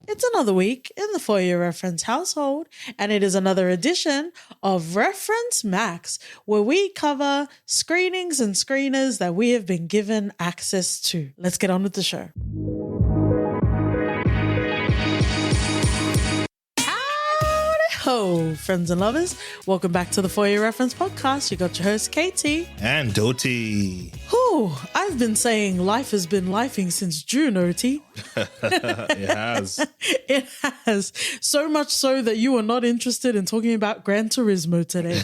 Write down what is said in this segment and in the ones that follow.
It's another week in the For Your Reference household, and it is another edition of Reference Max, where we cover screenings and screeners that we have been given access to. Let's get on with the show. Ho, friends and lovers. Welcome back to the For Your Reference podcast. You got your host, Katie. And Doti. Whew, I've been saying life has been lifing since June, Oti. It has. It has. So much so that you are not interested in talking about Gran Turismo today.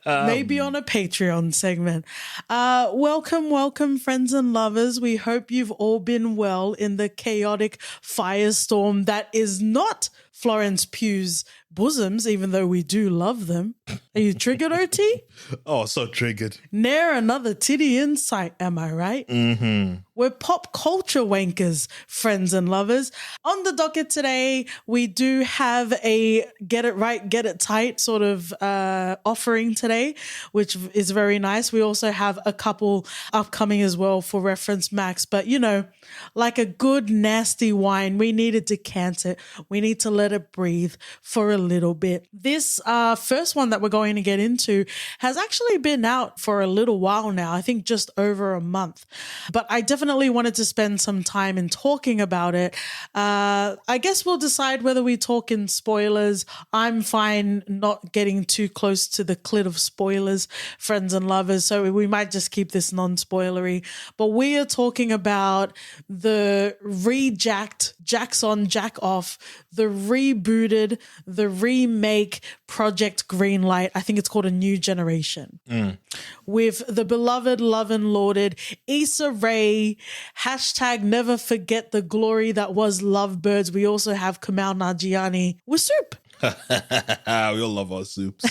Maybe on a Patreon segment. Welcome, friends and lovers. We hope you've all been well in the chaotic firestorm that is not Florence Pugh's bosoms, even though we do love them. Are you triggered, OT? Oh, so triggered. Ne'er another titty in sight, am I right? Mm-hmm. We're pop culture wankers, friends and lovers. On the docket today, we do have a get it right, get it tight sort of offering today, which is very nice. We also have a couple upcoming as well for Reference Max. But, you know, like a good nasty wine, we need to decant it. We need to let it breathe for a little bit. This first one that we're going to get into has actually been out for a little while now. I think just over a month. But I definitely wanted to spend some time in talking about it. I guess we'll decide whether we talk in spoilers. I'm fine not getting too close to the clit of spoilers, friends and lovers, so we might just keep this non-spoilery. But we are talking about the rejacked, jacks on, jack off, the rebooted, the remake Project Greenlight. I think it's called A New Generation. With the beloved, love and lauded Issa Rae, hashtag never forget the glory that was Lovebirds. We also have Kamal Nanjiani with Soup. We all love our soups.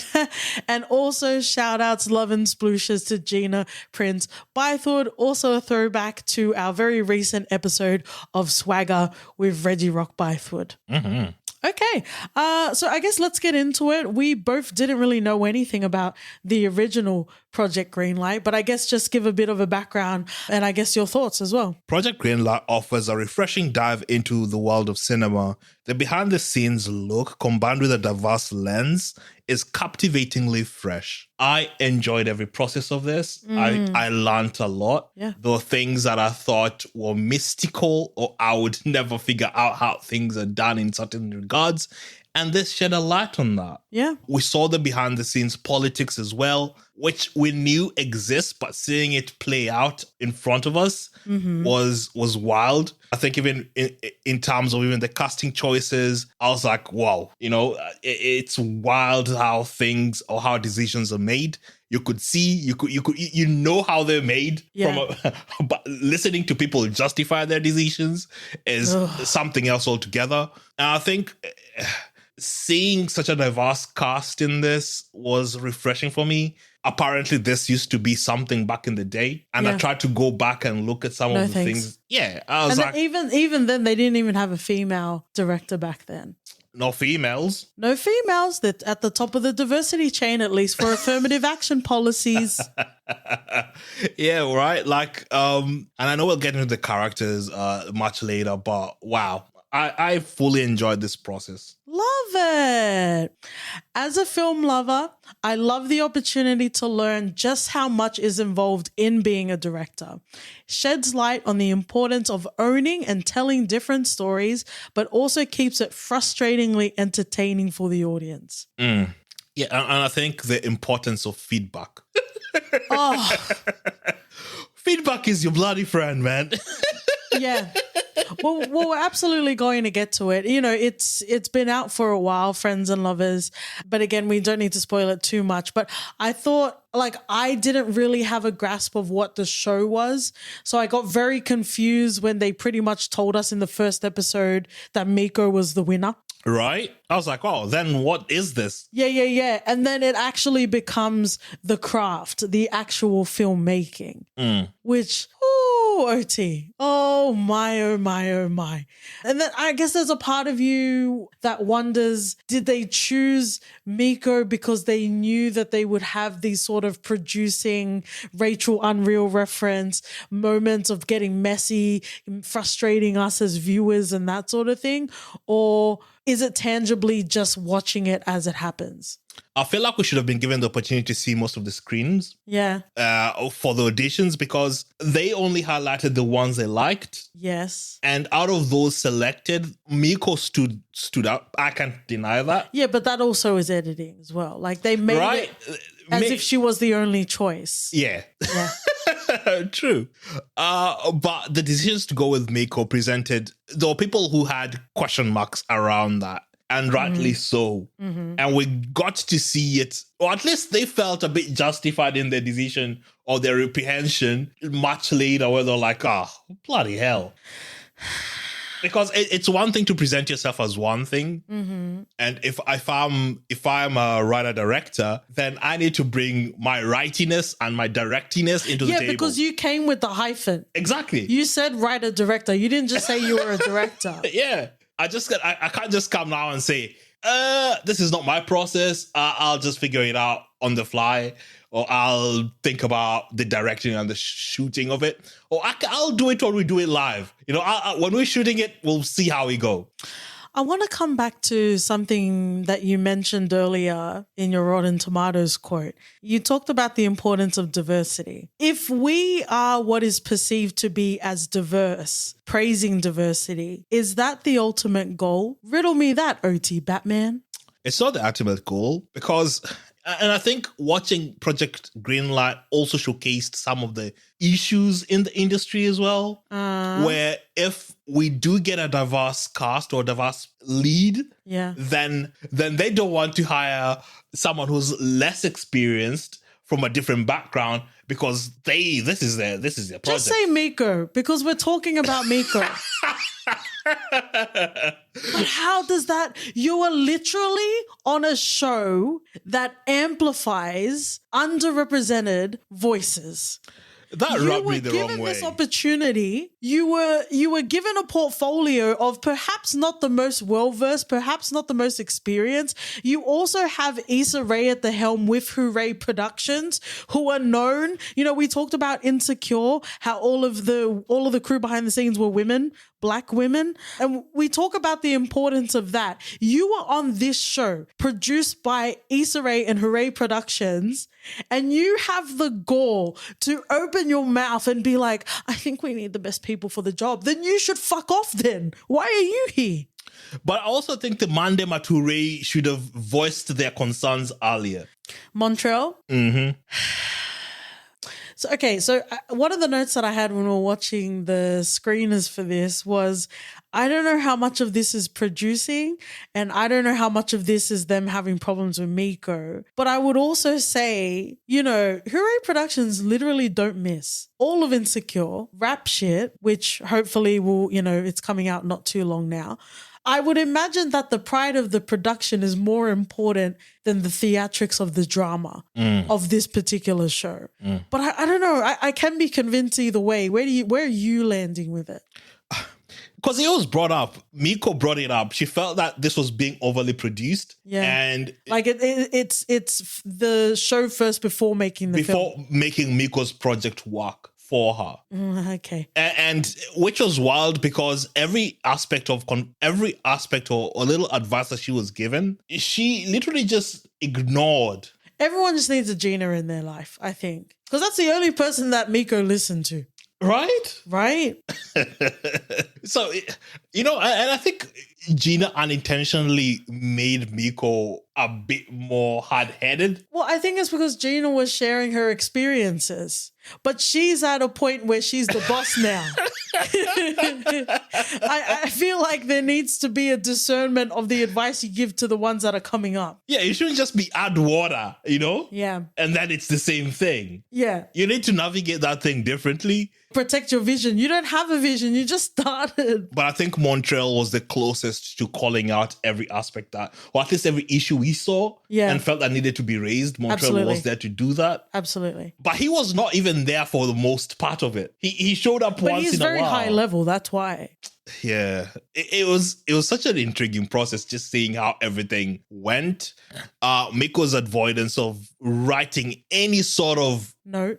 And also shout outs, love and splooshes to Gina Prince Bythwood. Also a throwback to our very recent episode of Swagger with Reggie Rock Bythwood. Mm-hmm. Okay, so I guess let's get into it. We both didn't really know anything about the original Project Greenlight, but I guess just give a bit of a background and I guess your thoughts as well. Project Greenlight offers a refreshing dive into the world of cinema. The behind-the-scenes look, combined with a diverse lens, is captivatingly fresh. I enjoyed every process of this. I learned a lot. Yeah. There were things that I thought were mystical or I would never figure out how things are done in certain regards. And this shed a light on that. Yeah. We saw the behind the scenes politics as well, which we knew exists, but seeing it play out in front of us was wild. I think even in terms of even the casting choices, I was like, wow, you know, it's wild how things or how decisions are made. You could see, you know how they're made. Yeah. But listening to people justify their decisions is something else altogether. And I think seeing such a diverse cast in this was refreshing for me. Apparently, this used to be something back in the day. And I tried to go back and look at some of the things. Yeah. I was like, even then, they didn't even have a female director back then. No females. No females. That at the top of the diversity chain, at least for affirmative action policies. Yeah, right. Like, and I know we'll get into the characters much later, but wow. I fully enjoyed this process. Love it. As a film lover, I love the opportunity to learn just how much is involved in being a director. Sheds light on the importance of owning and telling different stories, but also keeps it frustratingly entertaining for the audience. Yeah, and I think the importance of feedback. Oh. Feedback is your bloody friend, man. Yeah. Well, we're absolutely going to get to it. You know, it's been out for a while, friends and lovers. But again, we don't need to spoil it too much. But I thought, like, I didn't really have a grasp of what the show was. So I got very confused when they pretty much told us in the first episode that Miko was the winner. Right? I was like, oh, then what is this? Yeah. And then it actually becomes the craft, the actual filmmaking, which, Ooh, OT. Oh my, oh my, oh my. And then I guess there's a part of you that wonders, did they choose Miko because they knew that they would have these sort of producing Rachel Unreal reference moments of getting messy, frustrating us as viewers and that sort of thing? Or is it tangibly just watching it as it happens? I feel like we should have been given the opportunity to see most of the screens. Yeah. For the auditions, because they only highlighted the ones they liked. Yes. And out of those selected, Miko stood up. I can't deny that. Yeah, but that also is editing as well. Like they made it as if she was the only choice. Yeah. True. But the decisions to go with Miko presented, there were people who had question marks around that. And rightly so. Mm-hmm. And we got to see it, or at least they felt a bit justified in their decision or their apprehension much later, where they're like, bloody hell. Because it's one thing to present yourself as one thing. Mm-hmm. And if I'm a writer-director, then I need to bring my writiness and my directiness into the table. Yeah, because you came with the hyphen. Exactly. You said writer-director. You didn't just say you were a director. Yeah. I can't just come now and say, this is not my process. I'll just figure it out on the fly, or I'll think about the directing and the shooting of it, or I'll do it when we do it live. When we're shooting it, we'll see how we go. I want to come back to something that you mentioned earlier in your Rotten Tomatoes quote. You talked about the importance of diversity. If we are what is perceived to be as diverse, praising diversity, is that the ultimate goal? Riddle me that, OT Batman. It's not the ultimate goal, because... And I think watching Project Greenlight also showcased some of the issues in the industry as well, where if we do get a diverse cast or diverse lead, then they don't want to hire someone who's less experienced from a different background, because this is their project. Just say Miko, because we're talking about Miko. But how does that? You are literally on a show that amplifies underrepresented voices. That rubbed me the wrong way. You were given this opportunity. You were given a portfolio of perhaps not the most well-versed, perhaps not the most experienced. You also have Issa Rae at the helm with Hooray Productions, who are known. We talked about Insecure, how all of the crew behind the scenes were women, Black women. And we talk about the importance of that. You were on this show produced by Issa Rae and Hooray Productions, and you have the gall to open your mouth and be like, I think we need the best people for the job. Then you should fuck off then. Why are you here? But I also think the Mandem at Hooray should have voiced their concerns earlier. Montreal? Mm-hmm. So one of the notes that I had when we were watching the screeners for this was, I don't know how much of this is producing, and I don't know how much of this is them having problems with Miko. But I would also say, Hooray Productions literally don't miss. All of Insecure, Rap Shit, which hopefully will, it's coming out not too long now. I would imagine that the pride of the production is more important than the theatrics of the drama of this particular show. But I don't know. I can be convinced either way. Where are you landing with it? Because it was brought up. Miko brought it up. She felt that this was being overly produced. Yeah. And like it's the show first before making the film. Before making Miko's project work for her. Okay. And which was wild, because every aspect or little advice that she was given, she literally just ignored. Everyone just needs a Gina in their life, I think. Because that's the only person that Miko listened to. Right? So, and I think Gina unintentionally made Miko a bit more hard-headed. Well, I think it's because Gina was sharing her experiences, but she's at a point where she's the boss now. I feel like there needs to be a discernment of the advice you give to the ones that are coming up. Yeah, it shouldn't just be add water, Yeah. And then it's the same thing. Yeah. You need to navigate that thing differently. Protect your vision. You don't have a vision. You just started. But I think Montreal was the closest to calling out every aspect or at least every issue we he saw and felt that needed to be raised. Montreal was there to do that. Absolutely. But he was not even there for the most part of it. He showed up once in a while. But he's very high level, that's why. Yeah, it was such an intriguing process just seeing how everything went. Miko's avoidance of writing any sort of no.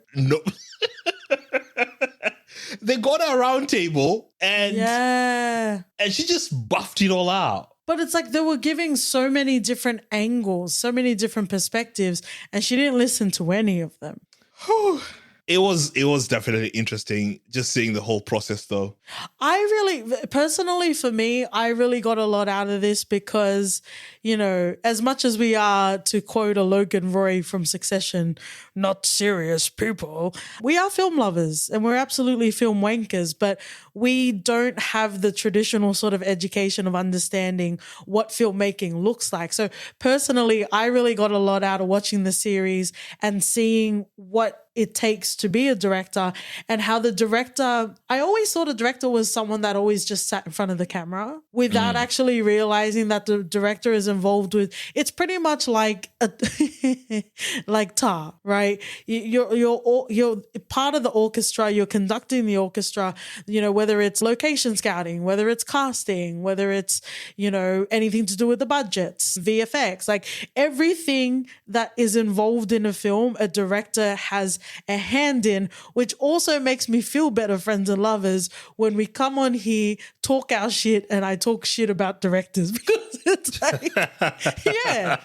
They got a round table and she just buffed it all out. But it's like they were giving so many different angles, so many different perspectives, and she didn't listen to any of them. It was definitely interesting just seeing the whole process, though. Personally, for me, I really got a lot out of this because, you know, as much as we are, to quote a Logan Roy from Succession, not serious people, we are film lovers and we're absolutely film wankers, but we don't have the traditional sort of education of understanding what filmmaking looks like. So personally, I really got a lot out of watching the series and seeing what it takes to be a director and how the director, I always thought a director was someone that always just sat in front of the camera without actually realizing that the director is involved with, it's pretty much like like Tar, right? You're part of the orchestra, you're conducting the orchestra, you know, whether it's location scouting, whether it's casting, whether it's, you know, anything to do with the budgets, VFX, like everything that is involved in a film, a director has a hand in, which also makes me feel better, friends and lovers, when we come on here, talk our shit, and I talk shit about directors because it's like, yeah,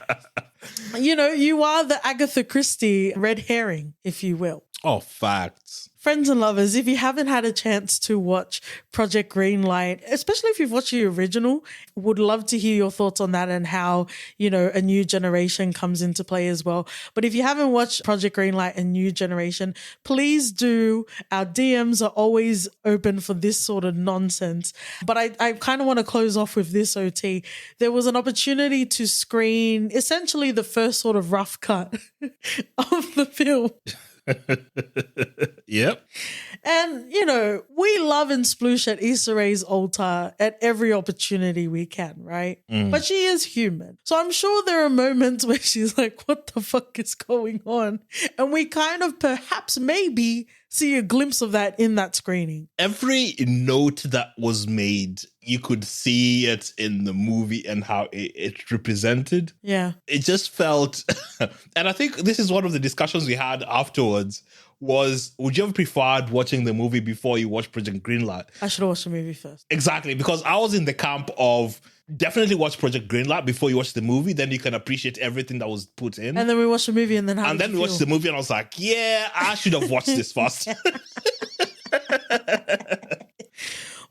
you know, you are the Agatha Christie red herring, if you will. Oh, facts. Friends and lovers, if you haven't had a chance to watch Project Greenlight, especially if you've watched the original, would love to hear your thoughts on that and how, you know, a new generation comes into play as well. But if you haven't watched Project Greenlight and New Generation, please do. Our DMs are always open for this sort of nonsense. But I kind of want to close off with this, OT. There was an opportunity to screen essentially the first sort of rough cut of the film. Yep. And, you know, we love and sploosh at Issa Rae's altar at every opportunity we can, right? But she is human. So I'm sure there are moments where she's like, what the fuck is going on? And we kind of perhaps maybe see a glimpse of that in that screening. Every note that was made, you could see it in the movie and how it represented. Yeah. It just felt, and I think this is one of the discussions we had afterwards, was would you have preferred watching the movie before you watched Project Greenlight? I should have watched the movie first. Exactly, because I was in the camp of definitely watch Project Greenlight before you watch the movie, then you can appreciate everying that was put in. And then we watched the movie and then we watched the movie and I was like, yeah, I should have watched this first.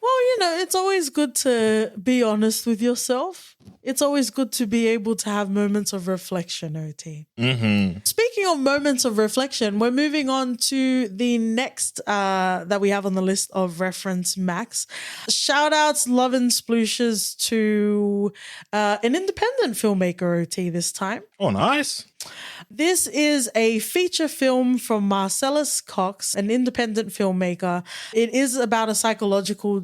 Well, you know, it's always good to be honest with yourself. It's always good to be able to have moments of reflection, OT. Mm-hmm. Speaking of moments of reflection, we're moving on to the next that we have on the list of Reference Max. Shout outs, love and splooshes to an independent filmmaker, OT, this time. Oh, nice. This is a feature film from Marcellus Cox, an independent filmmaker. It is about a psychological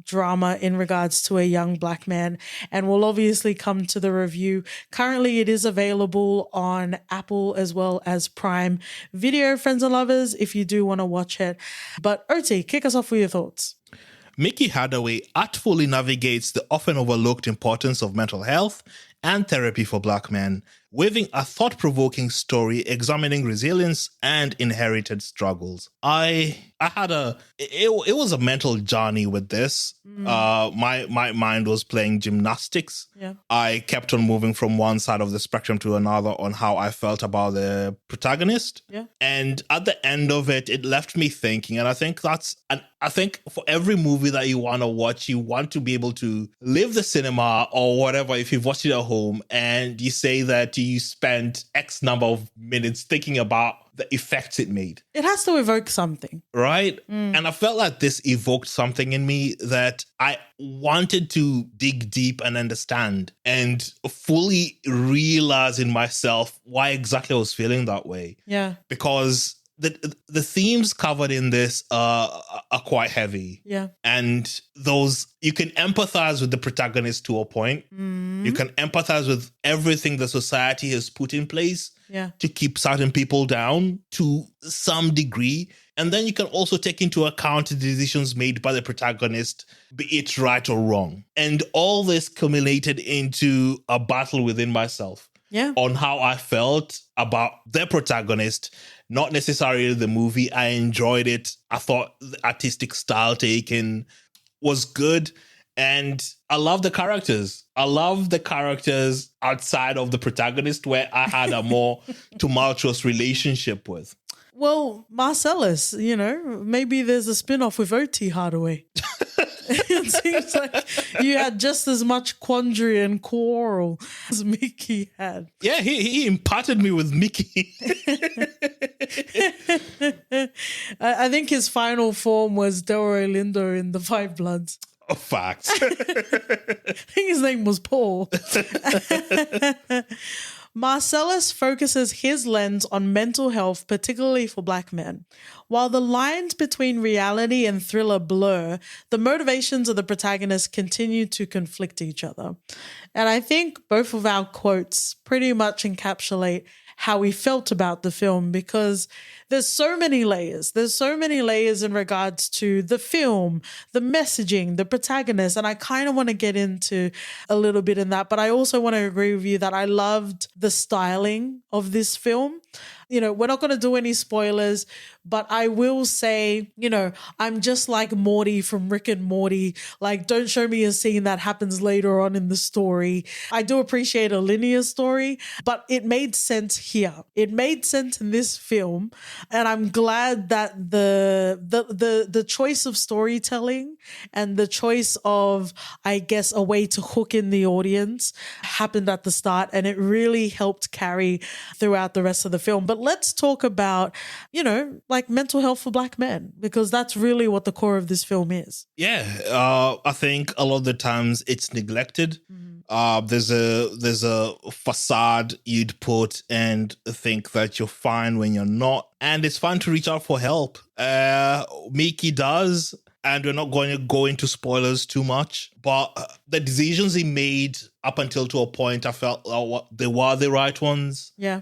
drama in regards to a young black man, and we'll obviously come to the review. Currently, it is available on Apple as well as Prime Video, friends and lovers, if you do want to watch it. But OT, kick us off with your thoughts. Mickey Hardaway artfully navigates the often overlooked importance of mental health and therapy for black men, weaving a thought-provoking story examining resilience and inherited struggles. It was a mental journey with this. My mind was playing gymnastics. Yeah. I kept on moving from one side of the spectrum to another on how I felt about the protagonist. Yeah. And at the end of it, it left me thinking. And I think I think for every movie that you want to watch, you want to be able to leave the cinema or whatever, if you've watched it at home, and you say that you spent X number of minutes thinking about the effects it made. It has to evoke something. Right? And I felt like this evoked something in me that I wanted to dig deep and understand and fully realize in myself why exactly I was feeling that way. Yeah. Because the themes covered in this are quite heavy. Yeah. And those, you can empathize with the protagonist to a point. You can empathize with everything the society has put in place to keep certain people down to some degree. And then you can also take into account the decisions made by the protagonist, be it right or wrong. And all this culminated into a battle within myself on how I felt about the protagonist, not necessarily the movie. I enjoyed it. I thought the artistic style taken was good. And I love the characters. I love the characters outside of the protagonist, where I had a more tumultuous relationship with. Well, Marcellus, maybe there's a spin-off with O.T. Hardaway. It seems like you had just as much quandary and quarrel as Mickey had. Yeah, he imparted me with Mickey. I think his final form was Delroy Lindo in The Five Bloods. Oh, facts. I think his name was Paul. Marcellus focuses his lens on mental health, particularly for Black men. While the lines between reality and thriller blur, the motivations of the protagonists continue to conflict each other. And I think both of our quotes pretty much encapsulate how we felt about the film, because there's so many layers. There's so many layers in regards to the film, the messaging, the protagonist. And I kind of want to get into a little bit in that. But I also want to agree with you that I loved the styling of this film. We're not going to do any spoilers, but I will say, I'm just like Morty from Rick and Morty. Like, don't show me a scene that happens later on in the story. I do appreciate a linear story, but it made sense here. It made sense in this film. And I'm glad that the choice of storytelling and the choice of, I guess, a way to hook in the audience happened at the start, and it helped carry throughout the rest of the film. But let's talk about, like mental health for Black men, because that's really what the core of this film is. Yeah, I think a lot of the times it's neglected. There's a facade you'd put and think that you're fine when you're not. And it's fine to reach out for help. Mickey does. And we're not going to go into spoilers too much, but the decisions he made up until to a point, I felt they were the right ones. Yeah.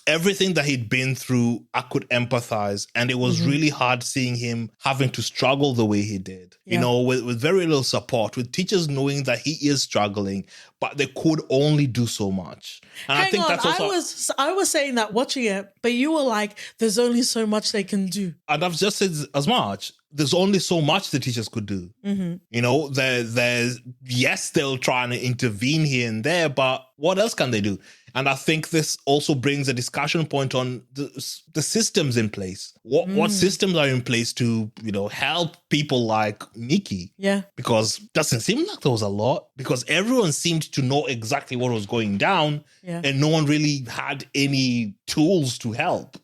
Everything that he'd been through, I could empathize. And it was really hard seeing him having to struggle the way he did, with very little support, with teachers knowing that he is struggling, but they could only do so much. And I think that's also, I was saying that watching it, but you were like, there's only so much they can do. And I've just said as much. There's only so much the teachers could do. There's yes, they'll try and intervene here and there, but what else can they do? And I think this also brings a discussion point on the systems in place. What systems are in place to, help people like Mickey? Yeah. Because it doesn't seem like there was a lot, because everyone seemed to know exactly what was going down, and no one really had any tools to help.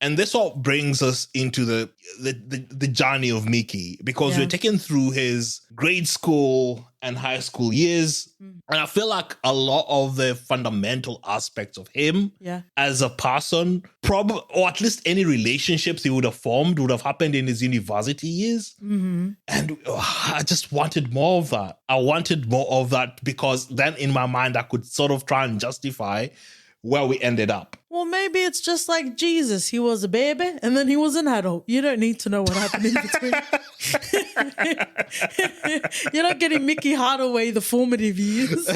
And this all brings us into the journey of Mickey, because we're taken through his grade school and high school years. And I feel like a lot of the fundamental aspects of him as a person, or at least any relationships he would have formed, would have happened in his university years. And I just wanted more of that. I wanted more of that, because then in my mind, I could sort of try and justify where we ended up. Well, maybe it's just like Jesus. He was a baby and then he was an adult. You don't need to know what happened in between. You're not getting Mickey Hardaway, the formative years.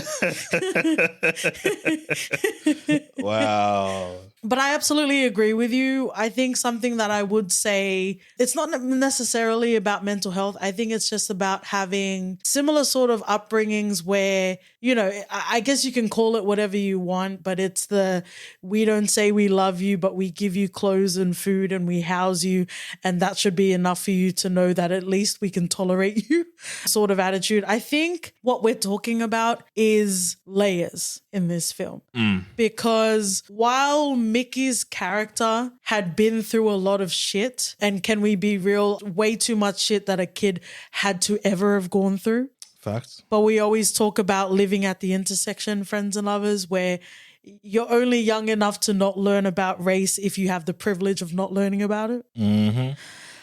Wow. But I absolutely agree with you. I think something that I would say, it's not necessarily about mental health. I think it's just about having similar sort of upbringings where, I guess you can call it whatever you want, but it's we don't say we love you, but we give you clothes and food and we house you. And that should be enough for you to know that at least we can tolerate you sort of attitude. I think what we're talking about is layers in this film. Because while Mickey's character had been through a lot of shit, and can we be real, way too much shit that a kid had to ever have gone through. Facts. But we always talk about living at the intersection, friends and lovers, where you're only young enough to not learn about race if you have the privilege of not learning about it. Mm-hmm.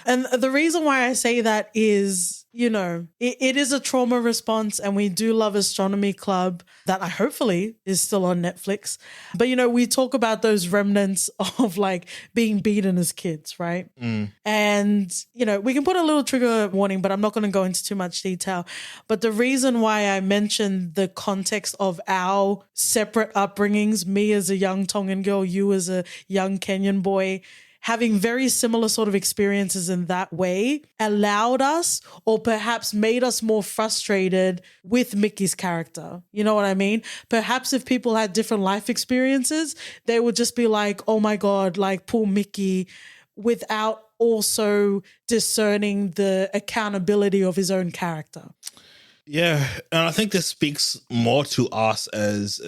And the reason why I say that is, it is a trauma response, and we do love Astronomy Club that I hopefully is still on Netflix. But, we talk about those remnants of like being beaten as kids, right? And, we can put a little trigger warning, but I'm not going to go into too much detail. But the reason why I mentioned the context of our separate upbringings, me as a young Tongan girl, you as a young Kenyan boy, having very similar sort of experiences in that way allowed us, or perhaps made us more frustrated with Mickey's character. You know what I mean? Perhaps if people had different life experiences, they would just be like, oh my God, like poor Mickey, without also discerning the accountability of his own character. Yeah, and I think this speaks more to us as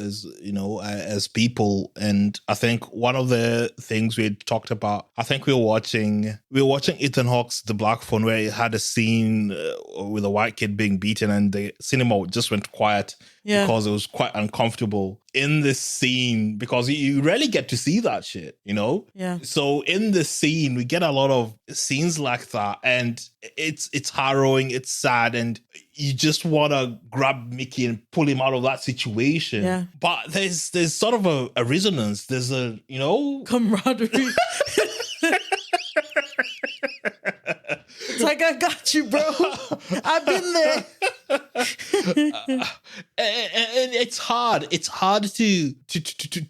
people. And I think one of the things we had talked about, I think we were watching Ethan Hawke's The Black Phone, where it had a scene with a white kid being beaten, and the cinema just went quiet because it was quite uncomfortable in this scene, because you rarely get to see that shit, Yeah. So in this scene, we get a lot of scenes like that, and it's harrowing, it's sad, and you just want to grab Mickey and pull him out of that situation. Yeah. But there's sort of a resonance. There's a, camaraderie. It's like, I got you, bro. I've been there. And it's hard. It's hard to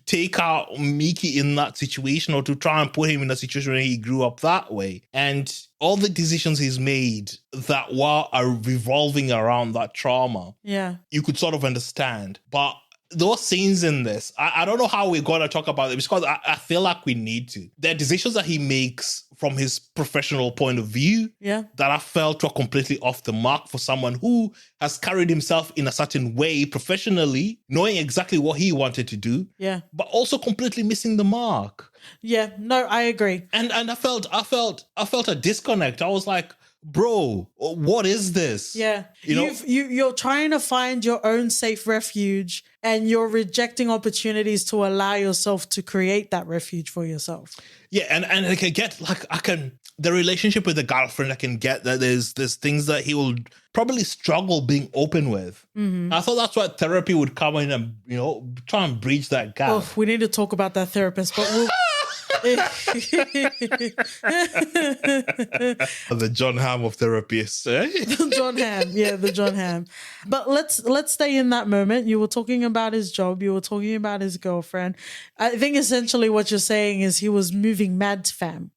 take out Mickey in that situation, or to try and put him in a situation where he grew up that way. And all the decisions he's made that are revolving around that trauma, you could sort of understand. But those scenes in this, I don't know how we're going to talk about it, because I feel like we need to. There are decisions that he makes from his professional point of view that I felt were completely off the mark for someone who has carried himself in a certain way professionally, knowing exactly what he wanted to do, but also completely missing the mark. Yeah, no, I agree. And I felt a disconnect. I was like, bro, what is this? Yeah. You're trying to find your own safe refuge, and you're rejecting opportunities to allow yourself to create that refuge for yourself. Yeah, and I can get the relationship with the girlfriend, I can get that there's things that he will probably struggle being open with. Mm-hmm. I thought that's why therapy would come in and, try and bridge that gap. Oh, we need to talk about that therapist, but we'll... The John Hamm of therapists, eh? the John Hamm. But let's stay in that moment. You were talking about his job. You were talking about his girlfriend. I think essentially what you're saying is he was moving mad, fam.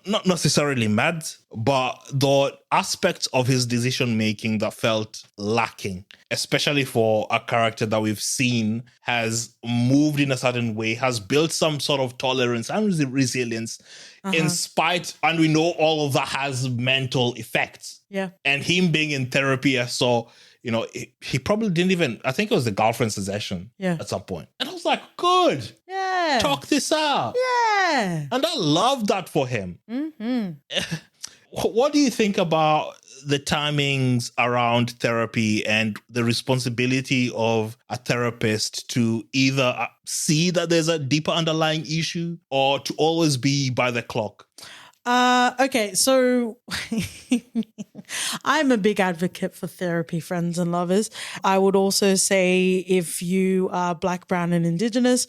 Not necessarily mad, but the aspects of his decision making that felt lacking, especially for a character that we've seen has moved in a certain way, has built some sort of tolerance and resilience in spite, and we know all of that has mental effects. Yeah. And him being in therapy, I saw, he probably didn't even, I think it was the girlfriend's suggestion at some point. And I was like, good. Yeah. Talk this out. Yeah. And I love that for him. Mm-hmm. What do you think about the timings around therapy and the responsibility of a therapist to either see that there's a deeper underlying issue or to always be by the clock? Okay, so I'm a big advocate for therapy, friends and lovers. I would also say if you are Black, Brown, and Indigenous,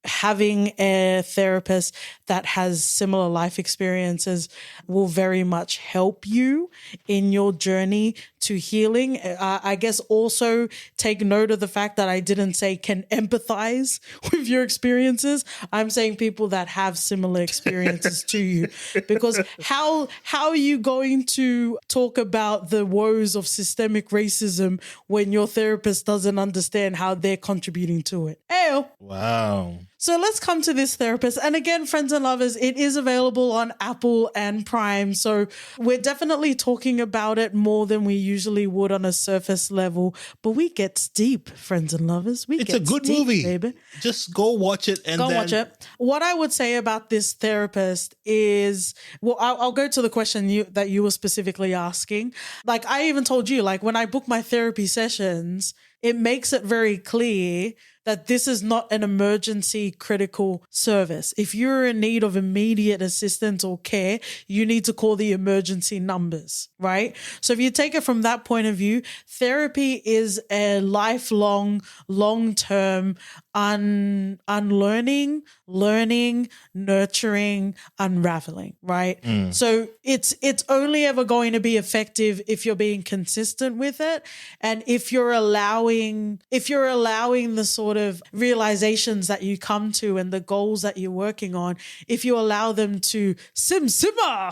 having a therapist that has similar life experiences will very much help you in your journey to healing. I guess also take note of the fact that I didn't say can empathize with your experiences. I'm saying people that have similar experiences to you. Because how are you going to talk about the woes of systemic racism when your therapist doesn't understand how they're contributing to it? Ew. Wow. So let's come to this therapist. And again, friends and lovers, it is available on Apple and Prime. So we're definitely talking about it more than we usually would on a surface level. But we get deep, friends and lovers. It's a good movie, baby. Just go watch it and watch it. What I would say about this therapist is, well, I'll go to the question that you were specifically asking. Like I even told you, like when I book my therapy sessions, it makes it very clear that this is not an emergency critical service. If you're in need of immediate assistance or care, you need to call the emergency numbers, right? So if you take it from that point of view, therapy is a lifelong, long-term unlearning, learning, nurturing, unraveling, right? So it's only ever going to be effective if you're being consistent with it, and if you're allowing the sort of realizations that you come to and the goals that you're working on, if you allow them to simmer.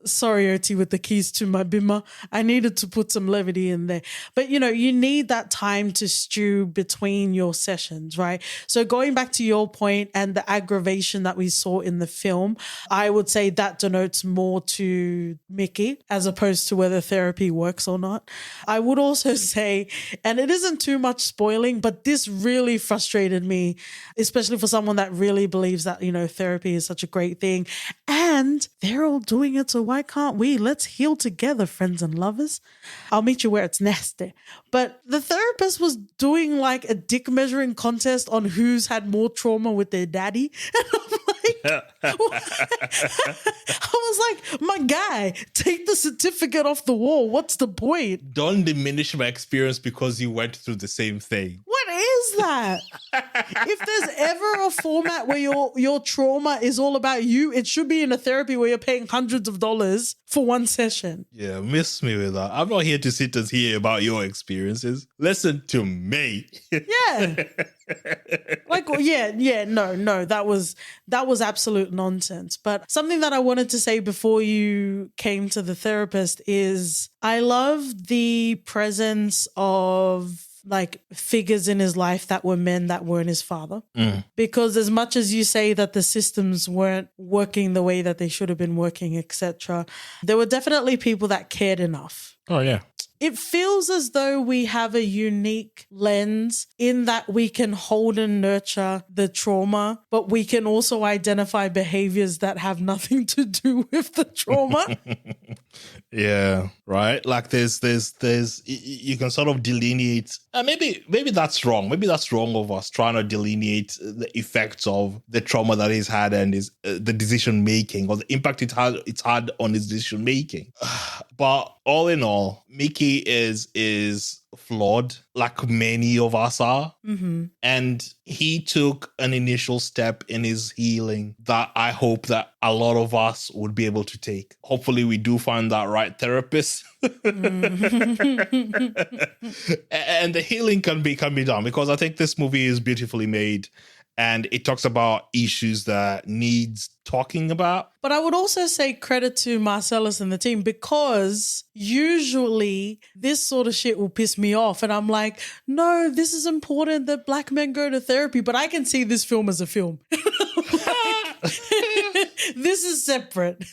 Sorry, OT, with the keys to my bimmer. I needed to put some levity in there. But, you need that time to stew between your sessions, right? So going back to your point and the aggravation that we saw in the film, I would say that denotes more to Mickey as opposed to whether therapy works or not. I would also say, and it isn't too much spoiling, but this really frustrated me, especially for someone that really believes that, therapy is such a great thing. And they're all doing it, so why can't we? Let's heal together, friends and lovers. I'll meet you where it's nasty. But the therapist was doing like a dick measuring contest on who's had more trauma with their daddy. And I'm like, I was like, my guy, take the certificate off the wall. What's the point? Don't diminish my experience because you went through the same thing. What is that? If there's ever a format where your trauma is all about you, it should be in a therapy where you're paying hundreds of dollars for one session. Yeah, miss me with that. I'm not here to sit and hear about your experiences. Listen to me. Yeah. No, that was absolute nonsense. But something that I wanted to say before you came to the therapist is I love the presence of like figures in his life that were men that weren't his father. Because as much as you say that the systems weren't working the way that they should have been working, etc., there were definitely people that cared enough. Oh, yeah. It feels as though we have a unique lens in that we can hold and nurture the trauma, but we can also identify behaviors that have nothing to do with the trauma. Yeah, right. Like there's you can sort of delineate. Maybe that's wrong. Maybe that's wrong of us trying to delineate the effects of the trauma that he's had and his the decision making or the impact it's had on his decision making. But all in all, Mickey is flawed, like many of us are. Mm-hmm. And he took an initial step in his healing that I hope that a lot of us would be able to take. Hopefully we do find that right therapist. And the healing can be done, because I think this movie is beautifully made. And it talks about issues that needs talking about. But I would also say credit to Marcellus and the team, because usually this sort of shit will piss me off. And I'm like, no, this is important that black men go to therapy. But I can see this film as a film. This is separate.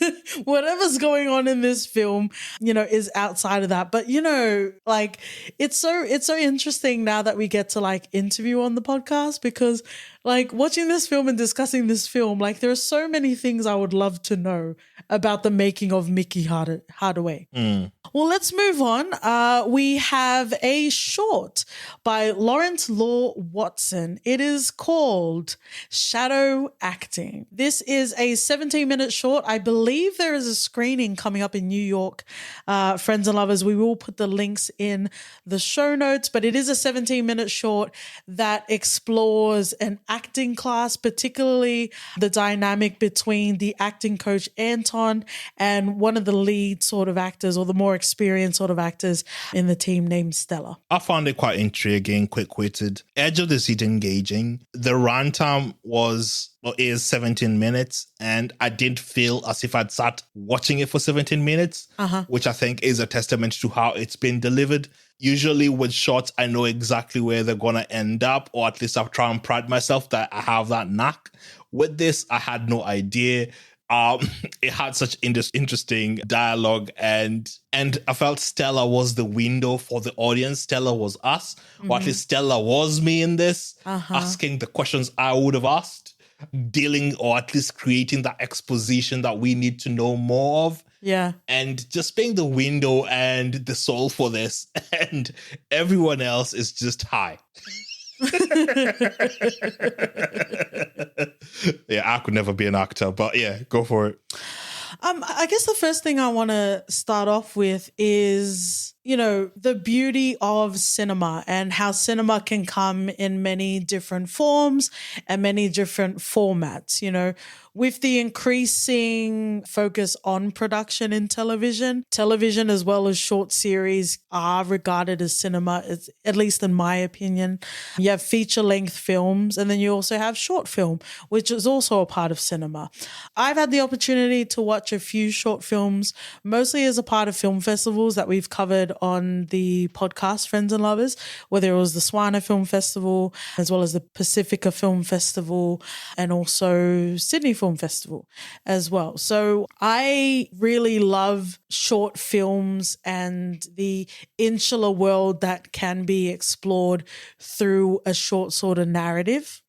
Whatever's going on in this film, is outside of that. But, it's so interesting now that we get to interview on the podcast, because watching this film and discussing this film, there are so many things I would love to know about the making of Mickey Hardaway. Well, let's move on. We have a short by Lawrence Law Watson. It is called Shadow Acting. This is a 17-minute short. I believe there is a screening coming up in New York. Friends and lovers, we will put the links in the show notes, but it is a 17-minute short that explores an acting class, particularly the dynamic between the acting coach Anton and one of the lead sort of actors, or the more experienced sort of actors in the team, named Stella. I found it quite intriguing, quick-witted, edge of the seat engaging. The runtime is 17 minutes, and I didn't feel as if I'd sat watching it for 17 minutes, which I think is a testament to how it's been delivered. Usually with shorts, I know exactly where they're going to end up, or at least I'll try and pride myself that I have that knack. With this, I had no idea. It had such interesting dialogue, and I felt Stella was the window for the audience. Stella was us, or at least Stella was me in this, asking the questions I would have asked, dealing or at least creating that exposition that we need to know more of. Yeah. And just being the window and the soul for this, and everyone else is just high. Yeah, I could never be an actor, but yeah, go for it. I guess the first thing I want to start off with is, the beauty of cinema and how cinema can come in many different forms and many different formats. With the increasing focus on production in television as well as short series are regarded as cinema, at least in my opinion. You have feature-length films, and then you also have short film, which is also a part of cinema. I've had the opportunity to watch a few short films, mostly as a part of film festivals that we've covered on the podcast, Friends and Lovers, whether it was the Swana Film Festival, as well as the Pacifica Film Festival, and also Sydney Film Festival as well. So I really love short films and the insular world that can be explored through a short sort of narrative.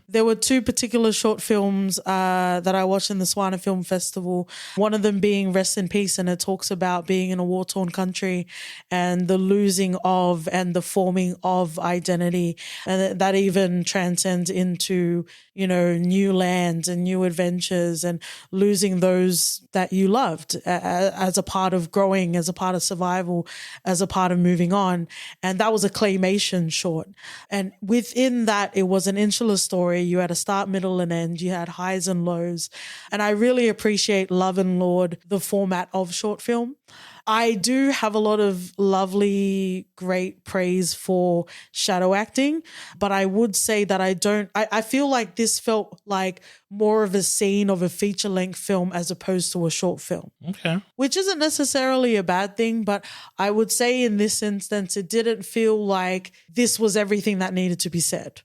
There were two particular short films that I watched in the Swana Film Festival, one of them being Rest in Peace, and it talks about being in a war-torn country and the losing of and the forming of identity, and that even transcends into new lands and new adventures and losing those that you loved as a part of growing, as a part of survival, as a part of moving on. And that was a claymation short. And within that, it was an insular story. You had a start, middle, and end. You had highs and lows. And I really appreciate, love and laud the format of short film. I do have a lot of lovely, great praise for shadow acting, but I would say that I feel like this felt like more of a scene of a feature-length film as opposed to a short film. Okay. Which isn't necessarily a bad thing, but I would say in this instance, it didn't feel like this was everything that needed to be said.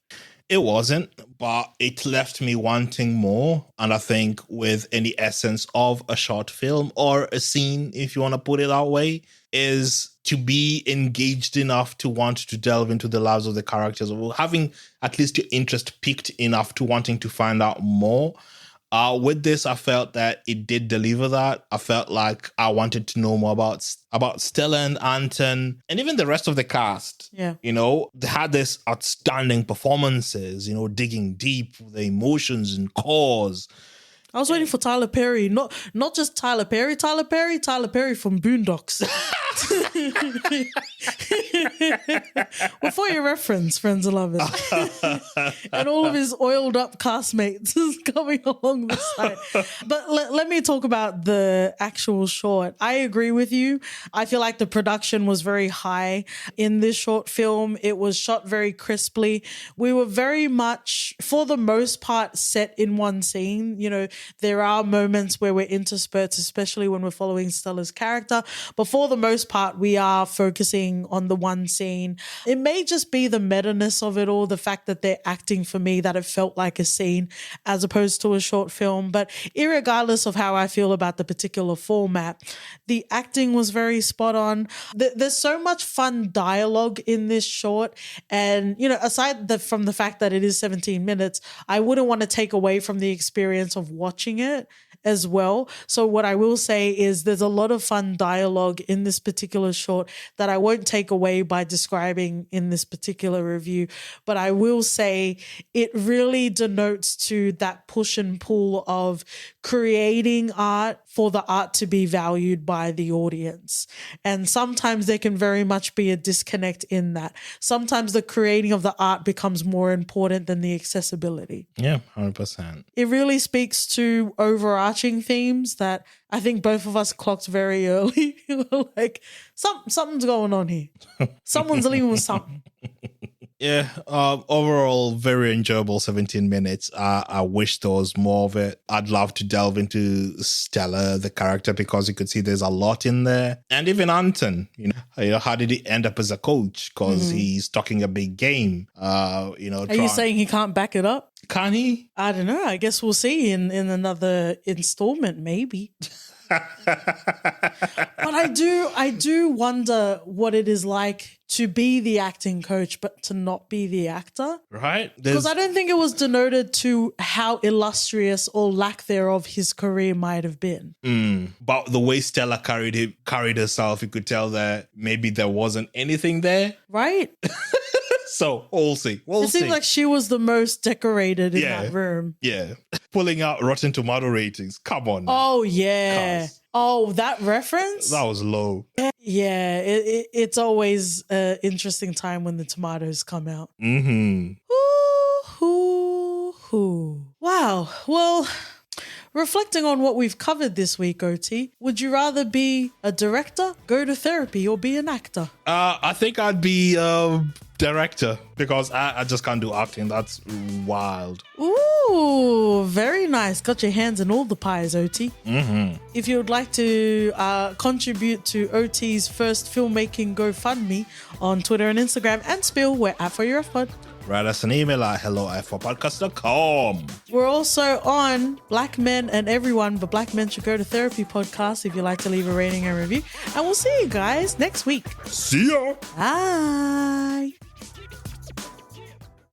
It wasn't, but it left me wanting more. And I think with any essence of a short film or a scene, if you want to put it that way, is to be engaged enough to want to delve into the lives of the characters, or having at least your interest piqued enough to wanting to find out more. With this, I felt that it did deliver that. I felt like I wanted to know more about Stella and Anton and even the rest of the cast. Yeah. They had this outstanding performances, digging deep with the emotions and cause. I was waiting for Tyler Perry, not just Tyler Perry from Boondocks. Well, for your reference, friends and lovers. And all of his oiled up castmates is coming along the side. But let me talk about the actual short. I agree with you. I feel like the production was very high in this short film. It was shot very crisply. We were very much, for the most part, set in one scene. There are moments where we're interspersed, especially when we're following Stella's character. But for the most part, we are focusing on the one scene. It may just be the meta-ness of it all, the fact that they're acting for me, that it felt like a scene as opposed to a short film. But irregardless of how I feel about the particular format, the acting was very spot on. There's so much fun dialogue in this short. And, aside from the fact that it is 17 minutes, I wouldn't want to take away from the experience of watching it as well. So what I will say is there's a lot of fun dialogue in this particular short that I won't take away by describing in this particular review. But I will say it really denotes to that push and pull of creating art for the art to be valued by the audience. And sometimes there can very much be a disconnect in that. Sometimes the creating of the art becomes more important than the accessibility. Yeah, 100%. It really speaks to overarching themes that I think both of us clocked very early. Like, something's going on here. Someone's leaving with something. Yeah, overall, very enjoyable 17 minutes. I wish there was more of it. I'd love to delve into Stella, the character, because you could see there's a lot in there. And even Anton, how did he end up as a coach? Because he's talking a big game. Are you saying he can't back it up? Can he? I don't know. I guess we'll see in another installment, maybe. But I do wonder what it is like to be the acting coach, but to not be the actor. Right? Because I don't think it was denoted to how illustrious or lack thereof his career might have been. But the way Stella carried herself, you could tell that maybe there wasn't anything there. Right? So we'll see. It seems like she was the most decorated in that room. Yeah. Pulling out Rotten Tomato ratings. Come on. Oh, yeah. Cuz. Oh, that reference? That was low. Yeah, it's always an interesting time when the tomatoes come out. Mm-hmm. Ooh. Wow. Well, reflecting on what we've covered this week, OT, would you rather be a director, go to therapy, or be an actor? I think I'd be director because I just can't do acting. That's wild. Ooh, very nice. Got your hands in all the pies, OT. Mm-hmm. If you would like to contribute to OT's first filmmaking GoFundMe on Twitter and Instagram and Spill, we're at For Your Pod. Write us an email at hello@forpodcast.com. We're also on Black Men and Everyone, but Black Men Should Go to Therapy podcast if you'd like to leave a rating and review. And we'll see you guys next week. See ya. Bye.